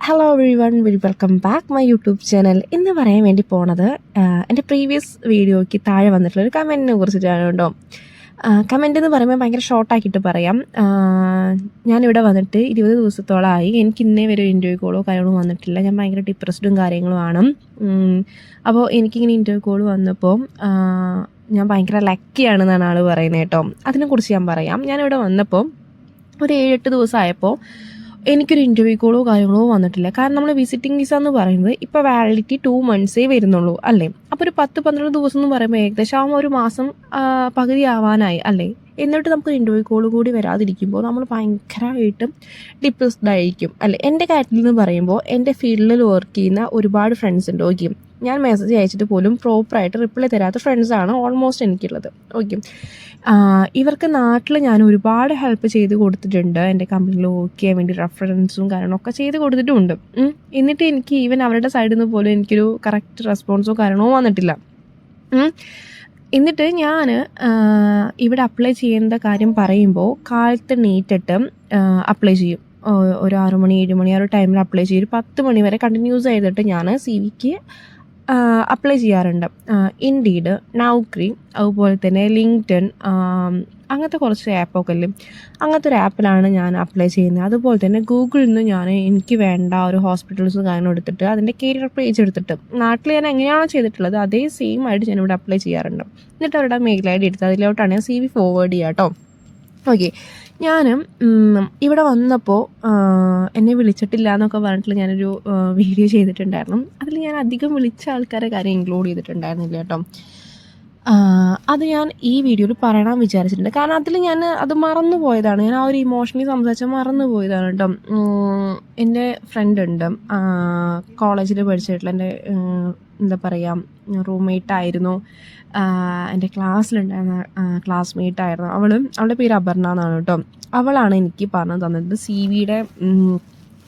Hello every one welcome back my YouTube channel. ഇന്ന് പറയാൻ വേണ്ടി പോണത് എൻ്റെ പ്രീവിയസ് വീഡിയോയ്ക്ക് താഴെ വന്നിട്ടുള്ള ഒരു കമൻറ്റിനെ കുറിച്ചിട്ടാണ് കേട്ടോ. കമൻ്റ് എന്ന് പറയുമ്പോൾ ഭയങ്കര ഷോർട്ടാക്കിയിട്ട് പറയാം. ഞാനിവിടെ വന്നിട്ട് 20 ദിവസത്തോളമായി. എനിക്ക് ഇന്നേ വരെ ഒരു ഇൻ്റർവ്യൂ കോളോ കാര്യങ്ങളോ വന്നിട്ടില്ല. ഞാൻ ഭയങ്കര ഡിപ്രസ്ഡും കാര്യങ്ങളുമാണ്. അപ്പോൾ എനിക്കിങ്ങനെ ഇൻ്റർവ്യൂ കോൾ വന്നപ്പോൾ ഞാൻ ഭയങ്കര ലക്കിയാണെന്നാണ് ആൾ പറയുന്നത് കേട്ടോ. അതിനെക്കുറിച്ച് ഞാൻ പറയാം. ഞാനിവിടെ വന്നപ്പോൾ ഒരു 7-8 ദിവസമായപ്പോൾ എനിക്കൊരു ഇൻ്റർവ്യൂ കോളോ കാര്യങ്ങളോ വന്നിട്ടില്ല. കാരണം നമ്മൾ വിസിറ്റിംഗ് വിസ എന്ന് പറയുന്നത് ഇപ്പോൾ വാലിഡിറ്റി 2 months വരുന്നുള്ളൂ അല്ലേ. അപ്പോൾ ഒരു 10-12 ദിവസം എന്ന് പറയുമ്പോൾ ഏകദേശം ഒരു മാസം പകുതി ആവാനായി അല്ലേ. എന്നിട്ട് നമുക്ക് ഇൻ്റർവ്യൂ കോൾ കൂടി വരാതിരിക്കുമ്പോൾ നമ്മൾ ഭയങ്കരമായിട്ടും ഡിപ്രസ്ഡ് ആയിരിക്കും അല്ലേ. എൻ്റെ കാര്യത്തിൽ എന്ന് പറയുമ്പോൾ എൻ്റെ ഫീൽഡിൽ വർക്ക് ചെയ്യുന്ന ഒരുപാട് ഫ്രണ്ട്സ് ഉണ്ട്. ഓക്കെ, ഞാൻ മെസ്സേജ് അയച്ചിട്ട് പോലും പ്രോപ്പറായിട്ട് റിപ്ലൈ തരാത്ത ഫ്രണ്ട്സാണ് ഓൾമോസ്റ്റ് എനിക്കുള്ളത്. ഓക്കെ, ഇവർക്ക് നാട്ടിൽ ഞാൻ ഒരുപാട് ഹെൽപ്പ് ചെയ്ത് കൊടുത്തിട്ടുണ്ട്. എൻ്റെ കമ്പനിയിൽ വർക്ക് ചെയ്യാൻ വേണ്ടി റെഫറൻസും കാര്യങ്ങളൊക്കെ ചെയ്ത് കൊടുത്തിട്ടുമുണ്ട്. എന്നിട്ട് എനിക്ക് ഈവൻ അവരുടെ സൈഡിൽ നിന്ന് പോലും എനിക്കൊരു കറക്റ്റ് റെസ്പോൺസോ കാര്യങ്ങളോ വന്നിട്ടില്ല. എന്നിട്ട് ഞാൻ ഇവിടെ അപ്ലൈ ചെയ്യേണ്ട കാര്യം പറയുമ്പോൾ കാലത്ത് നീറ്റിട്ട് അപ്ലൈ ചെയ്യും. ഒരു 6 മണി 7 മണി ആ ഒരു ടൈമിൽ അപ്ലൈ ചെയ്യും. 10 മണി വരെ കണ്ടിന്യൂസ് ചെയ്തിട്ട് ഞാൻ CV-ക്ക് അപ്ലൈ ചെയ്യാറുണ്ട്. ഇൻഡീഡ്, നൗക്രി, അതുപോലെ തന്നെ ലിങ്ക്ഡ്ഇൻ, അങ്ങനത്തെ കുറച്ച് ആപ്പൊക്കെ അല്ലേ, അങ്ങനത്തെ ഒരു ആപ്പിലാണ് ഞാൻ അപ്ലൈ ചെയ്യുന്നത്. അതുപോലെ തന്നെ ഗൂഗിളിൽ നിന്ന് ഞാൻ എനിക്ക് വേണ്ട ഒരു ഹോസ്പിറ്റൽസ് കാര്യങ്ങൾ എടുത്തിട്ട് അതിൻ്റെ കരിയർ പേജ് എടുത്തിട്ട് നാട്ടിൽ ഞാൻ എങ്ങനെയാണോ ചെയ്തിട്ടുള്ളത് അതേ സെയിം ആയിട്ട് ഞാനിവിടെ അപ്ലൈ ചെയ്യാറുണ്ട്. എന്നിട്ട് അവരുടെ മെയിൽ ID എടുത്ത് അതിലോട്ടാണ് ഞാൻ CV ഫോർവേഡ് ചെയ്യുക കേട്ടോ. ഓക്കെ, ഞാൻ ഇവിടെ വന്നപ്പോൾ എന്നെ വിളിച്ചിട്ടില്ല എന്നൊക്കെ പറഞ്ഞിട്ട് ഞാനൊരു വീഡിയോ ചെയ്തിട്ടുണ്ടായിരുന്നു. അതിൽ ഞാൻ അധികം വിളിച്ച ആൾക്കാരെ കാര്യം ഇൻക്ലൂഡ് ചെയ്തിട്ടുണ്ടായിരുന്നില്ല കേട്ടോ. അത് ഞാൻ ഈ വീഡിയോയിൽ പറയണം വിചാരിച്ചിട്ടുണ്ട്. കാരണം അതിൽ ഞാൻ അത് മറന്നു പോയതാണ്. ഞാൻ ആ ഒരു ഇമോഷണലി സംസാരിച്ചാൽ മറന്നു പോയതാണ് കേട്ടോ. എൻ്റെ ഫ്രണ്ട് ഉണ്ട്, കോളേജിൽ പഠിച്ചിട്ടുള്ള എൻ്റെ എന്താ പറയുക റൂംമേറ്റ് ആയിരുന്നു. എൻ്റെ ക്ലാസ്സിലുണ്ടായിരുന്ന ക്ലാസ്മേറ്റ് ആയിരുന്നു. അവളുടെ പേര് അപർണ എന്നാണ് കേട്ടോ. അവളാണ് എനിക്ക് പറഞ്ഞു തന്നത് CV-യുടെ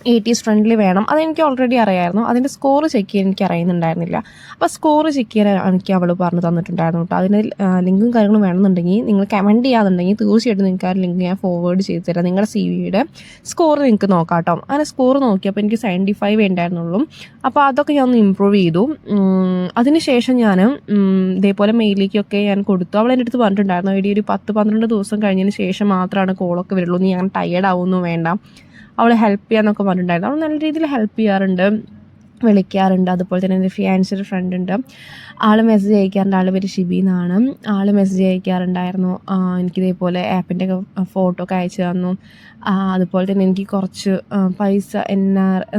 80s ഫ്രണ്ട്ലി വേണം. അതെനിക്ക് ഓൾറെഡി അറിയായിരുന്നു. അതിൻ്റെ സ്കോർ ചെക്ക് ചെയ്യാൻ എനിക്ക് അറിയുന്നുണ്ടായിരുന്നില്ല. അപ്പോൾ സ്കോർ ചെക്ക് ചെയ്യാൻ എനിക്ക് അവൾ പറഞ്ഞു തന്നിട്ടുണ്ടായിരുന്നു കേട്ടോ. അതിന് ലിങ്കും കാര്യങ്ങളും വേണമെന്നുണ്ടെങ്കിൽ നിങ്ങൾ കമൻറ്റ് ചെയ്യാന്നുണ്ടെങ്കിൽ തീർച്ചയായിട്ടും നിങ്ങൾക്ക് ആ ലിങ്ക് ഞാൻ ഫോർവേഡ് ചെയ്ത് തരാം. നിങ്ങളുടെ CV-യുടെ സ്കോർ നിങ്ങൾക്ക് നോക്കാം കേട്ടോ. അങ്ങനെ സ്കോർ നോക്കിയപ്പോൾ എനിക്ക് 75 ഉണ്ടായിരുന്നുള്ളൂ. അപ്പോൾ അതൊക്കെ ഞാൻ ഒന്ന് ഇമ്പ്രൂവ് ചെയ്തു. അതിനുശേഷം ഞാൻ ഇതേപോലെ മെയിലേക്കൊക്കെ ഞാൻ കൊടുത്തു. അവൾ എൻ്റെ അടുത്ത് പറഞ്ഞിട്ടുണ്ടായിരുന്നു, എടി ഒരു 10-12 ദിവസം കഴിഞ്ഞതിന് ശേഷം മാത്രമാണ് കോളൊക്കെ വരുള്ളൂ, നീ അങ്ങനെ ടയേർഡ് ആവുമൊന്നും വേണ്ട, അവൾ ഹെൽപ്പ് ചെയ്യാന്നൊക്കെ പറഞ്ഞിട്ടുണ്ടായിരുന്നു. അവൾ നല്ല രീതിയിൽ ഹെൽപ്പ് ചെയ്യാറുണ്ട്, വിളിക്കാറുണ്ട്. അതുപോലെ തന്നെ എൻ്റെ ഫിയാൻഷ്യൽ ഫ്രണ്ട് ഉണ്ട്, ആൾ മെസ്സേജ് അയക്കാറുണ്ട്. ആൾ പേര് ഷിബി എന്നാണ്. ആൾ മെസ്സേജ് അയക്കാറുണ്ടായിരുന്നു. എനിക്കിതേപോലെ ആപ്പിൻ്റെ ഒക്കെ ഫോട്ടോ ഒക്കെ അയച്ചു തന്നു. അതുപോലെ തന്നെ എനിക്ക് കുറച്ച് പൈസ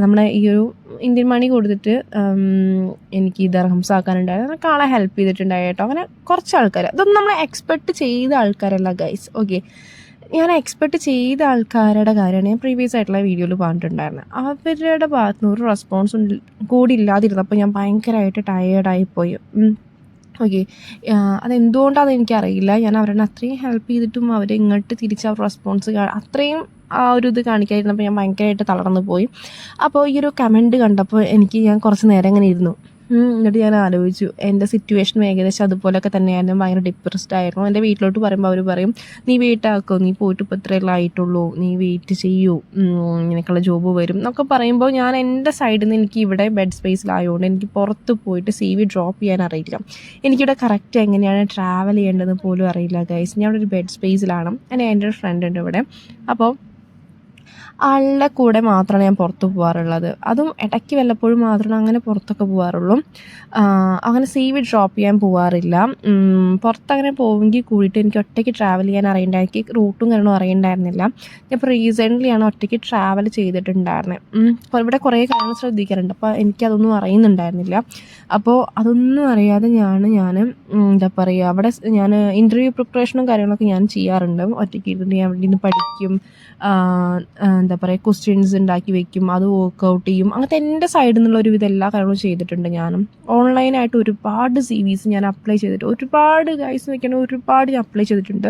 നമ്മളെ ഈ ഒരു ഇന്ത്യൻ മണി കൊടുത്തിട്ട് എനിക്ക് ദർഹംസ് ആക്കാനുണ്ടായിരുന്നു. അതൊക്കെ ആളെ ഹെൽപ്പ് ചെയ്തിട്ടുണ്ടായി കേട്ടോ. അങ്ങനെ കുറച്ച് ആൾക്കാർ, അതൊന്നും നമ്മൾ എക്സ്പെക്റ്റ് ചെയ്ത ആൾക്കാരല്ല ഗൈസ്. ഓക്കെ, ഞാൻ എക്സ്പെക്റ്റ് ചെയ്ത ആൾക്കാരുടെ കാര്യമാണ് ഞാൻ പ്രീവിയസ് ആയിട്ടുള്ള വീഡിയോയിൽ പറഞ്ഞിട്ടുണ്ടായിരുന്നത്. അവരുടെ ഭാഗത്ത് നിന്ന് ഒരു റെസ്പോൺസും കൂടി ഇല്ലാതിരുന്നപ്പോൾ ഞാൻ ഭയങ്കരമായിട്ട് ടയേർഡായിപ്പോയി. ഓക്കെ, അതെന്തുകൊണ്ടാണെന്ന് എനിക്കറിയില്ല. ഞാൻ അവരെ അത്രയും ഹെൽപ്പ് ചെയ്തിട്ടും അവർ ഇങ്ങോട്ട് തിരിച്ച് അവർ റെസ്പോൺസ് അത്രയും ആ ഒരു ഇത് കാണിക്കാതിരുന്നപ്പോൾ ഞാൻ ഭയങ്കരമായിട്ട് തളർന്നു പോയി. അപ്പോൾ ഈ ഒരു കമൻറ്റ് കണ്ടപ്പോൾ ഞാൻ കുറച്ച് നേരം ഇങ്ങനെ ഇരുന്നു. എന്നിട്ട് ഞാൻ ആലോചിച്ചു, എൻ്റെ സിറ്റുവേഷനും ഏകദേശം അതുപോലെയൊക്കെ തന്നെയായിരുന്നു. ഭയങ്കര ഡിപ്രസ്ഡ് ആയിരുന്നു. എൻ്റെ വീട്ടിലോട്ട് പറയുമ്പോൾ അവർ പറയും, നീ വെയിറ്റാക്കോ, നീ പോയിട്ട് ഇപ്പോൾ ഇത്രയെല്ലാം ആയിട്ടുള്ളൂ, നീ വെയിറ്റ് ചെയ്യൂ, നിനക്കുള്ള ജോബ് വരും എന്നൊക്കെ പറയുമ്പോൾ ഞാൻ എൻ്റെ സൈഡിൽ നിന്ന് എനിക്ക് ഇവിടെ ബെഡ് സ്പേസിലായതുകൊണ്ട് എനിക്ക് പുറത്ത് പോയിട്ട് CV ഡ്രോപ്പ് ചെയ്യാൻ അറിയില്ല. എനിക്കിവിടെ കറക്റ്റ് എങ്ങനെയാണ് ട്രാവൽ ചെയ്യേണ്ടതെന്ന് പോലും അറിയില്ല ഗൈസ്. ഞാൻ ഇവിടെ ഒരു ബെഡ് സ്പേസിലാണ്. എൻ്റെ ഒരു ഫ്രണ്ട് ഉണ്ട് ഇവിടെ. അപ്പോൾ ആളുടെ കൂടെ മാത്രമാണ് ഞാൻ പുറത്ത് പോകാറുള്ളത്. അതും ഇടയ്ക്ക് വല്ലപ്പോഴും മാത്രമാണ് അങ്ങനെ പുറത്തൊക്കെ പോകാറുള്ളൂ. അങ്ങനെ CV ഡ്രോപ്പ് ചെയ്യാൻ പോകാറില്ല. പുറത്തങ്ങനെ പോവുമെങ്കിൽ കൂടിയിട്ട് എനിക്ക് ഒറ്റയ്ക്ക് ട്രാവൽ ചെയ്യാൻ അറിയണ്ടായി. എനിക്ക് റൂട്ടും കാര്യങ്ങളും അറിയണ്ടായിരുന്നില്ല. ഞാൻ ഇപ്പോൾ റീസെൻ്റ്ലിയാണ് ഒറ്റയ്ക്ക് ട്രാവൽ ചെയ്തിട്ടുണ്ടായിരുന്നത്. അപ്പോൾ ഇവിടെ കുറേ കാര്യങ്ങൾ ശ്രദ്ധിക്കാറുണ്ട്. അപ്പോൾ എനിക്കതൊന്നും അറിയുന്നുണ്ടായിരുന്നില്ല. അപ്പോൾ അതൊന്നും അറിയാതെ ഞാൻ എന്താ പറയുക, അവിടെ ഞാൻ ഇൻ്റർവ്യൂ പ്രിപ്പറേഷനും കാര്യങ്ങളൊക്കെ ഞാൻ ചെയ്യാറുണ്ട്. ഒറ്റയ്ക്ക് ഇരുന്നിട്ട് ഞാൻ അവിടെ നിന്ന് പഠിക്കും, എന്താ പറയുക ക്വസ്റ്റ്യൻസ് ഉണ്ടാക്കി വെക്കും, അത് വർക്കൗട്ട് ചെയ്യും. അങ്ങനത്തെ എൻ്റെ സൈഡിൽ നിന്നുള്ള ഒരുവിധം എല്ലാ കാര്യങ്ങളും ചെയ്തിട്ടുണ്ട്. ഞാനും ഓൺലൈനായിട്ട് ഒരുപാട് CVs ഞാൻ അപ്ലൈ ചെയ്തിട്ട് ഒരുപാട് ഗൈസ് വെക്കണം, ഒരുപാട് ഞാൻ അപ്ലൈ ചെയ്തിട്ടുണ്ട്.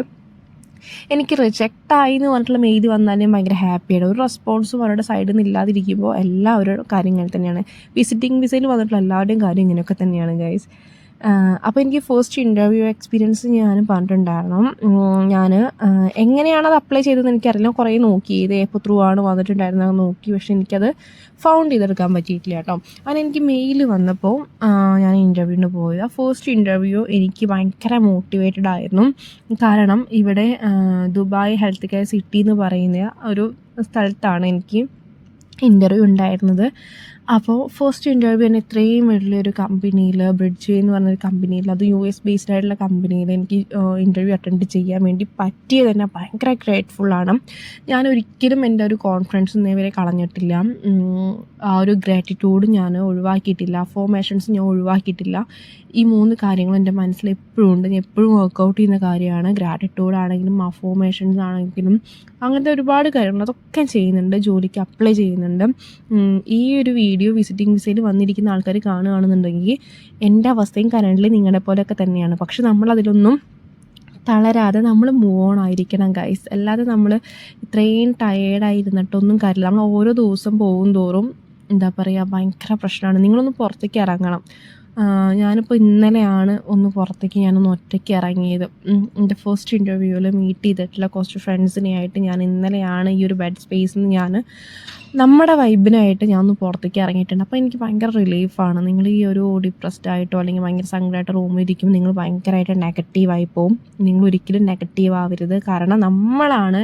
എനിക്ക് റിജക്റ്റായി എന്ന് പറഞ്ഞിട്ടുള്ള മെയിൽ വന്നാൽ ഞാൻ ഭയങ്കര ഹാപ്പിയാണ്. ഒരു റെസ്പോൺസും അവരുടെ സൈഡിൽ നിന്ന് ഇല്ലാതിരിക്കുമ്പോൾ എല്ലാവരുടെ കാര്യങ്ങൾ തന്നെയാണ്. വിസിറ്റിംഗ് വിസയിൽ വന്നിട്ടുള്ള എല്ലാവരുടെയും കാര്യം ഇങ്ങനെയൊക്കെ തന്നെയാണ് ഗൈസ്. അപ്പോൾ എനിക്ക് ഫസ്റ്റ് ഇൻ്റർവ്യൂ എക്സ്പീരിയൻസ് ഞാൻ പറഞ്ഞിട്ടുണ്ടായിരുന്നു. ഞാൻ എങ്ങനെയാണത് അപ്ലൈ ചെയ്തതെന്ന് എനിക്കറിയില്ല. കുറേ നോക്കി ഇത് ഏപ്പോൾ ത്രൂ ആണ് വന്നിട്ടുണ്ടായിരുന്നത് നോക്കി, പക്ഷേ എനിക്കത് ഫൗണ്ട് ചെയ്തെടുക്കാൻ പറ്റിയിട്ടില്ല കേട്ടോ. അങ്ങനെ എനിക്ക് മെയിൽ വന്നപ്പോൾ ഞാൻ ഇൻ്റർവ്യൂവിന് പോയത്. ആ ഫസ്റ്റ് ഇൻ്റർവ്യൂ എനിക്ക് ഭയങ്കര മോട്ടിവേറ്റഡ് ആയിരുന്നു. കാരണം ഇവിടെ ദുബായ് ഹെൽത്ത് കെയർ സിറ്റി എന്ന് പറയുന്ന ഒരു സ്ഥലത്താണ് എനിക്ക് ഇൻ്റർവ്യൂ ഉണ്ടായിരുന്നത്. അപ്പോൾ ഫസ്റ്റ് ഇൻ്റർവ്യൂ തന്നെ ഇത്രയും വലിയൊരു കമ്പനിയിൽ, ബ്രിഡ്ജ് എന്ന് പറഞ്ഞൊരു കമ്പനിയിൽ, അത് US ബേസ്ഡ് ആയിട്ടുള്ള കമ്പനിയിൽ എനിക്ക് ഇൻ്റർവ്യൂ അറ്റൻഡ് ചെയ്യാൻ വേണ്ടി പറ്റിയത് തന്നെ ഭയങ്കര ഗ്രേറ്റ്ഫുള്ളാണ്. ഞാൻ ഒരിക്കലും എൻ്റെ ഒരു കോൺഫിഡൻസ് ഇന്നേവരെ കളഞ്ഞിട്ടില്ല. ആ ഒരു ഗ്രാറ്റിറ്റ്യൂഡ് ഞാൻ ഒഴിവാക്കിയിട്ടില്ല, അഫോർമേഷൻസ് ഞാൻ ഒഴിവാക്കിയിട്ടില്ല. ഈ 3 കാര്യങ്ങൾ എൻ്റെ മനസ്സിൽ എപ്പോഴും ഉണ്ട്. ഞാൻ എപ്പോഴും വർക്കൗട്ട് ചെയ്യുന്ന കാര്യമാണ്. ഗ്രാറ്റിറ്റ്യൂഡ് ആണെങ്കിലും അഫോർമേഷൻസ് ആണെങ്കിലും അങ്ങനത്തെ ഒരുപാട് കാര്യങ്ങൾ അതൊക്കെ ചെയ്യുന്നുണ്ട്, ജോലിക്ക് അപ്ലൈ ചെയ്യുന്നുണ്ട്. ഈ ഒരു വീഡിയോ വിസിറ്റിംഗ് വിസയിൽ വന്നിരിക്കുന്ന ആൾക്കാർ കാണുകയാണെന്നുണ്ടെങ്കിൽ എൻ്റെ അവസ്ഥയും കറൻ്റ് നിങ്ങളുടെ പോലെയൊക്കെ തന്നെയാണ്. പക്ഷെ നമ്മളതിലൊന്നും തളരാതെ നമ്മൾ മൂവ് ഓൺ ആയിരിക്കണം ഗൈസ്. അല്ലാതെ നമ്മൾ ഇത്രയും ടയേർഡായിരുന്നിട്ടൊന്നും കാര്യമില്ല. നമ്മൾ ഓരോ ദിവസം പോകും തോറും എന്താ പറയുക, ഭയങ്കര പ്രശ്നമാണ്. നിങ്ങളൊന്ന് പുറത്തേക്ക് ഇറങ്ങണം. ഞാനിപ്പോൾ ഇന്നലെയാണ് ഒന്ന് പുറത്തേക്ക് ഞാനൊന്ന് ഒറ്റയ്ക്ക് ഇറങ്ങിയത്. എൻ്റെ ഫസ്റ്റ് ഇൻ്റർവ്യൂവിൽ മീറ്റ് ചെയ്തിട്ടുള്ള കുറച്ച് ഫ്രണ്ട്സിനെയായിട്ട് ഞാൻ ഇന്നലെയാണ് ഈ ഒരു ബെഡ് സ്പേസിൽ നിന്ന് ഞാൻ നമ്മുടെ വൈബിനായിട്ട് ഞാൻ ഒന്ന് പുറത്തേക്ക് ഇറങ്ങിയിട്ടുണ്ട്. അപ്പോൾ എനിക്ക് ഭയങ്കര റിലീഫാണ്. നിങ്ങൾ ഈ ഒരു ഡിപ്രസ്ഡ് ആയിട്ടോ അല്ലെങ്കിൽ ഭയങ്കര സങ്കടമായിട്ട് റൂമിൽ ഇരിക്കുമ്പോൾ നിങ്ങൾ ഭയങ്കരമായിട്ട് നെഗറ്റീവായി പോവും. നിങ്ങൾ ഒരിക്കലും നെഗറ്റീവ് ആവരുത്. കാരണം നമ്മളാണ്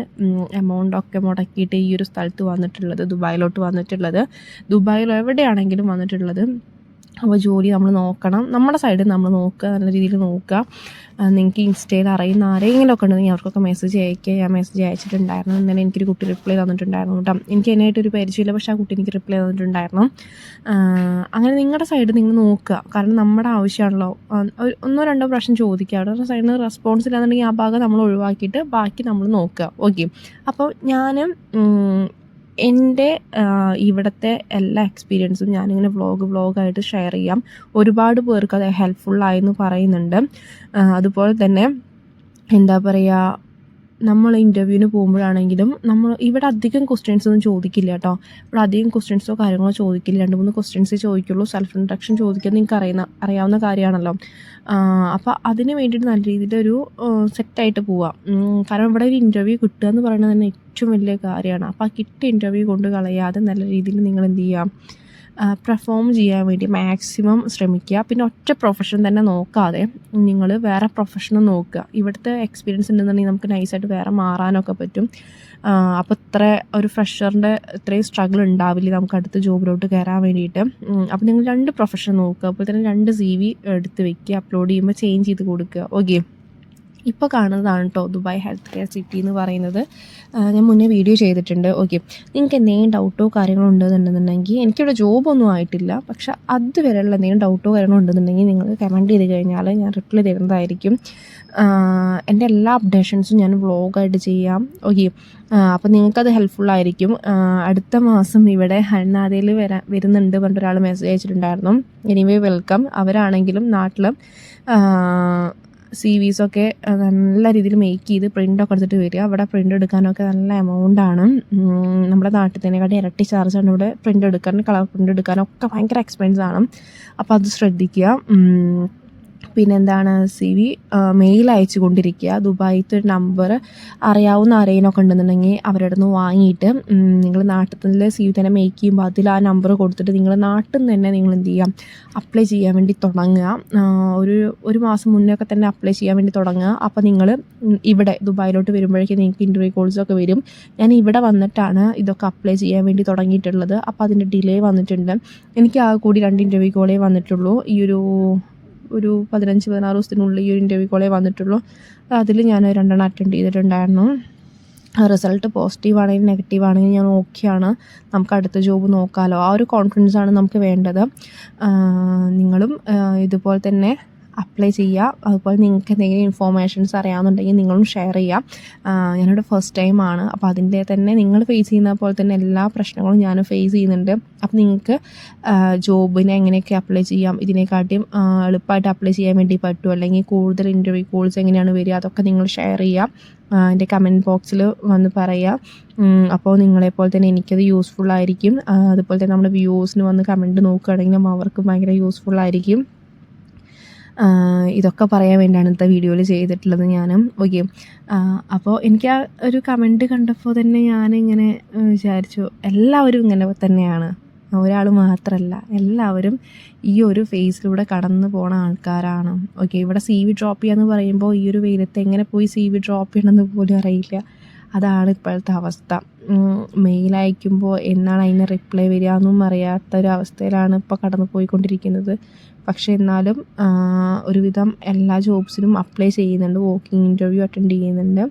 എമൗണ്ടൊക്കെ മുടക്കിയിട്ട് ഈ ഒരു സ്ഥലത്ത് വന്നിട്ടുള്ളത്, ദുബായിലോട്ട് വന്നിട്ടുള്ളത്, ദുബായിൽ എവിടെയാണെങ്കിലും വന്നിട്ടുള്ളത്. അപ്പോൾ ജോലി നമ്മൾ നോക്കണം, നമ്മുടെ സൈഡിൽ നമ്മൾ നോക്കുക, നല്ല രീതിയിൽ നോക്കുക. നിങ്ങൾക്ക് ഇൻസ്റ്റയിൽ അറിയുന്ന ആരെങ്കിലും ഒക്കെ ഉണ്ടെങ്കിൽ അവർക്കൊക്കെ മെസ്സേജ് അയക്കുക. ഞാൻ മെസ്സേജ് അയച്ചിട്ടുണ്ടായിരുന്നു. ഇന്നലെ എനിക്കൊരു കുട്ടി റിപ്ലൈ തന്നിട്ടുണ്ടായിരുന്നു കേട്ടോ. എനിക്ക് അതിനായിട്ടൊരു പരിചയമില്ല, പക്ഷേ ആ കുട്ടി എനിക്ക് റിപ്ലൈ തന്നിട്ടുണ്ടായിരുന്നു. അങ്ങനെ നിങ്ങളുടെ സൈഡ് നിങ്ങൾ നോക്കുക. കാരണം നമ്മുടെ ആവശ്യമാണല്ലോ. 1-2 പ്രാവശ്യം ചോദിക്കുക. അവരുടെ സൈഡിൽ നിന്ന് റെസ്പോൺസ് ഇല്ലാന്നുണ്ടെങ്കിൽ ആ ഭാഗം നമ്മൾ ഒഴിവാക്കിയിട്ട് ബാക്കി നമ്മൾ നോക്കുക. ഓക്കെ. അപ്പോൾ ഞാൻ എൻ്റെ ഇവിടുത്തെ എല്ലാ എക്സ്പീരിയൻസും ഞാനിങ്ങനെ വ്ളോഗായിട്ട് ഷെയർ ചെയ്യാം. ഒരുപാട് പേർക്ക് അത് ഹെൽപ്ഫുള്ളായെന്ന് പറയുന്നുണ്ട്. അതുപോലെ തന്നെ എന്താ പറയുക, നമ്മൾ ഇൻ്റർവ്യൂവിന് പോകുമ്പോഴാണെങ്കിലും നമ്മൾ ഇവിടെ അധികം ക്വസ്റ്റ്യൻസ് ഒന്നും ചോദിക്കില്ല കേട്ടോ. ഇവിടെ അധികം ക്വസ്റ്റ്യൻസോ കാര്യങ്ങളോ ചോദിക്കില്ല. 2-3 ക്വസ്റ്റ്യൻസേ ചോദിക്കുള്ളൂ. സെൽഫ് ഇൻട്രഡക്ഷൻ ചോദിക്കാൻ നിങ്ങൾക്ക് അറിയാവുന്ന കാര്യമാണല്ലോ. അപ്പോൾ അതിന് വേണ്ടിയിട്ട് നല്ല രീതിയിലൊരു സെറ്റായിട്ട് പോവാം. കാരണം ഇവിടെ ഒരു ഇൻ്റർവ്യൂ കിട്ടുക എന്ന് പറയുന്നത് തന്നെ ഏറ്റവും വലിയ കാര്യമാണ്. അപ്പോൾ ആ കിട്ടിയ ഇൻ്റർവ്യൂ കൊണ്ട് കളയാതെ നല്ല രീതിയിൽ നിങ്ങൾ എന്ത് ചെയ്യാം, പെർഫോം ചെയ്യാൻ വേണ്ടി മാക്സിമം ശ്രമിക്കുക. പിന്നെ ഒറ്റ പ്രൊഫഷൻ തന്നെ നോക്കാതെ നിങ്ങൾ വേറെ പ്രൊഫഷനും നോക്കുക. ഇവിടുത്തെ എക്സ്പീരിയൻസ് ഉണ്ടെന്നുണ്ടെങ്കിൽ നമുക്ക് നൈസായിട്ട് വേറെ മാറാനൊക്കെ പറ്റും. അപ്പോൾ ഇത്ര ഒരു ഫ്രഷറിൻ്റെ ഇത്രയും സ്ട്രഗിൾ ഉണ്ടാവില്ല നമുക്ക് അടുത്ത ജോബിലോട്ട് കയറാൻ വേണ്ടിയിട്ട്. അപ്പോൾ നിങ്ങൾ 2 പ്രൊഫഷൻ നോക്കുക. അപ്പോൾ തന്നെ 2 CV എടുത്ത് വെക്കുക. അപ്ലോഡ് ചെയ്യുമ്പോൾ ചേഞ്ച് ചെയ്ത് കൊടുക്കുക. ഓക്കെ. ഇപ്പോൾ കാണുന്നതാണ് കേട്ടോ ദുബായ് ഹെൽത്ത് കെയർ സിറ്റി എന്ന് പറയുന്നത്. ഞാൻ മുന്നേ വീഡിയോ ചെയ്തിട്ടുണ്ട്. ഓക്കെ. നിങ്ങൾക്ക് എന്തെങ്കിലും ഡൗട്ടോ കാര്യങ്ങളോ ഉണ്ടെന്നുണ്ടെന്നുണ്ടെങ്കിൽ, എനിക്കിവിടെ ജോബൊന്നും ആയിട്ടില്ല, പക്ഷെ അതുവരെയുള്ള എന്തെങ്കിലും ഡൗട്ടോ കാര്യങ്ങളോ ഉണ്ടെന്നുണ്ടെങ്കിൽ നിങ്ങൾ കമൻറ്റ് ചെയ്ത് കഴിഞ്ഞാൽ ഞാൻ റിപ്ലൈ തരുന്നതായിരിക്കും. എൻ്റെ എല്ലാ അപ്ഡേഷൻസും ഞാൻ വ്ളോഗായിട്ട് ചെയ്യാം. ഓക്കെ. അപ്പോൾ നിങ്ങൾക്കത് ഹെൽപ്ഫുള്ളായിരിക്കും. അടുത്ത മാസം ഇവിടെ ഹൽനാദയിൽ വരുന്നുണ്ട് പറഞ്ഞിട്ട് ഒരാൾ മെസ്സേജ് അയച്ചിട്ടുണ്ടായിരുന്നു. Anyway welcome. അവരാണെങ്കിലും നാട്ടിൽ CVസൊക്കെ നല്ല രീതിയിൽ മേക്ക് ചെയ്ത് പ്രിൻ്റൊക്കെ എടുത്തിട്ട് വരിക. അവിടെ പ്രിൻ്റ് എടുക്കാനൊക്കെ നല്ല എമൗണ്ടാണ്. നമ്മുടെ നാട്ടിൽ തന്നെക്കാട്ടി ഇരട്ടി ചാർജാണ് ഇവിടെ പ്രിൻ്റ് എടുക്കാൻ, കളർ പ്രിൻ്റ് എടുക്കാനൊക്കെ ഭയങ്കര എക്സ്പെൻസാണ്. അപ്പോൾ അത് ശ്രദ്ധിക്കുക. പിന്നെന്താണ്, CV മെയിൽ അയച്ചു കൊണ്ടിരിക്കുക. ദുബായിത്തെ ഒരു നമ്പർ അറിയാവുന്ന ആരെങ്കിലുമൊക്കെ ഉണ്ടെന്നുണ്ടെങ്കിൽ അവരുടെ നിന്ന് വാങ്ങിയിട്ട് നിങ്ങൾ നാട്ടിൽ CV തന്നെ മേക്ക് ചെയ്യുമ്പോൾ അതിൽ ആ നമ്പർ കൊടുത്തിട്ട് നിങ്ങൾ നാട്ടിൽ നിന്ന് തന്നെ നിങ്ങൾ എന്ത് ചെയ്യാം, അപ്ലൈ ചെയ്യാൻ വേണ്ടി തുടങ്ങുക. ഒരു മാസം മുന്നേ തന്നെ അപ്ലൈ ചെയ്യാൻ വേണ്ടി തുടങ്ങുക. അപ്പോൾ നിങ്ങൾ ഇവിടെ ദുബായിലോട്ട് വരുമ്പോഴേക്കും നിങ്ങൾക്ക് ഇൻ്റർവ്യൂ കോൾസൊക്കെ വരും. ഞാൻ ഇവിടെ വന്നിട്ടാണ് ഇതൊക്കെ അപ്ലൈ ചെയ്യാൻ വേണ്ടി തുടങ്ങിയിട്ടുള്ളത്. അപ്പോൾ അതിൻ്റെ ഡിലേ വന്നിട്ടുണ്ട്. എനിക്ക് ആ കൂടി 2 ഇൻ്റർവ്യൂ കോളേ വന്നിട്ടുള്ളൂ. ഈ ഒരു 15-16 ദിവസത്തിനുള്ളിൽ ഈ ഒരു ഇൻ്റർവ്യൂ കോളേ വന്നിട്ടുള്ളൂ. അതിൽ ഞാൻ 2 അറ്റൻഡ് ചെയ്തിട്ടുണ്ടായിരുന്നു. റിസൾട്ട് പോസിറ്റീവ് ആണെങ്കിലും നെഗറ്റീവ് ആണെങ്കിലും ഞാൻ ഓക്കെയാണ്, നമുക്ക് അടുത്ത ജോബ് നോക്കാമല്ലോ, ആ ഒരു കോൺഫിഡൻസാണ് നമുക്ക് വേണ്ടത്. നിങ്ങളും ഇതുപോലെ തന്നെ അപ്ലൈ ചെയ്യുക. അതുപോലെ നിങ്ങൾക്ക് എന്തെങ്കിലും ഇൻഫോർമേഷൻസ് അറിയാമെന്നുണ്ടെങ്കിൽ നിങ്ങളും ഷെയർ ചെയ്യുക. ഞാനിവിടെ ഫസ്റ്റ് ടൈമാണ്. അപ്പോൾ അതിൻ്റെ തന്നെ നിങ്ങൾ ഫേസ് ചെയ്യുന്ന പോലെ തന്നെ എല്ലാ പ്രശ്നങ്ങളും ഞാൻ ഫേസ് ചെയ്യുന്നുണ്ട്. അപ്പോൾ നിങ്ങൾക്ക് ജോബിനെ എങ്ങനെയൊക്കെ അപ്ലൈ ചെയ്യാം, ഇതിനെക്കാട്ടിയും എളുപ്പമായിട്ട് അപ്ലൈ ചെയ്യാൻ വേണ്ടി പറ്റുമോ, അല്ലെങ്കിൽ കൂടുതൽ ഇൻ്റർവ്യൂ കോൾസ് എങ്ങനെയാണ് വരിക, അതൊക്കെ നിങ്ങൾ ഷെയർ ചെയ്യുക. എൻ്റെ കമൻറ്റ് ബോക്സിൽ വന്ന് പറയുക. അപ്പോൾ നിങ്ങളെപ്പോലെ തന്നെ എനിക്കത് യൂസ്ഫുള്ളായിരിക്കും. അതുപോലെ തന്നെ നമ്മുടെ വ്യൂവേഴ്സിന് വന്ന് കമൻറ്റ് നോക്കുകയാണെങ്കിലും അവർക്ക് ഭയങ്കര യൂസ്ഫുള്ളായിരിക്കും. ഇതൊക്കെ പറയാൻ വേണ്ടിയാണ് ഇന്നത്തെ വീഡിയോയിൽ ചെയ്തിട്ടുള്ളത് ഞാനും. ഓക്കെ, അപ്പോൾ എനിക്ക് ആ ഒരു കമൻറ്റ് കണ്ടപ്പോൾ തന്നെ ഞാനിങ്ങനെ വിചാരിച്ചു, എല്ലാവരും ഇങ്ങനെ തന്നെയാണ്, ഒരാൾ മാത്രമല്ല, എല്ലാവരും ഈ ഒരു ഫേസിലൂടെ കടന്നു പോണ ആൾക്കാരാണ്. ഓക്കെ, ഇവിടെ സി വി ഡ്രോപ്പ് ചെയ്യാന്ന് പറയുമ്പോൾ ഈ ഒരു വെയിലത്ത് എങ്ങനെ പോയി സി വി ഡ്രോപ്പ് ചെയ്യണമെന്ന് പോലും അറിയില്ല. അതാണ് ഇപ്പോഴത്തെ അവസ്ഥ. മെയിൽ അയക്കുമ്പോൾ എന്നാണ് അതിന് റിപ്ലൈ വരിക എന്നും അറിയാത്തൊരവസ്ഥയിലാണ് ഇപ്പോൾ കടന്നു പോയിക്കൊണ്ടിരിക്കുന്നത്. പക്ഷേ എന്നാലും ഒരുവിധം എല്ലാ ജോബ്സിനും അപ്ലൈ ചെയ്യുന്നുണ്ട്, വോക്കിംഗ് ഇൻ്റർവ്യൂ അറ്റൻഡ് ചെയ്യുന്നുണ്ട്.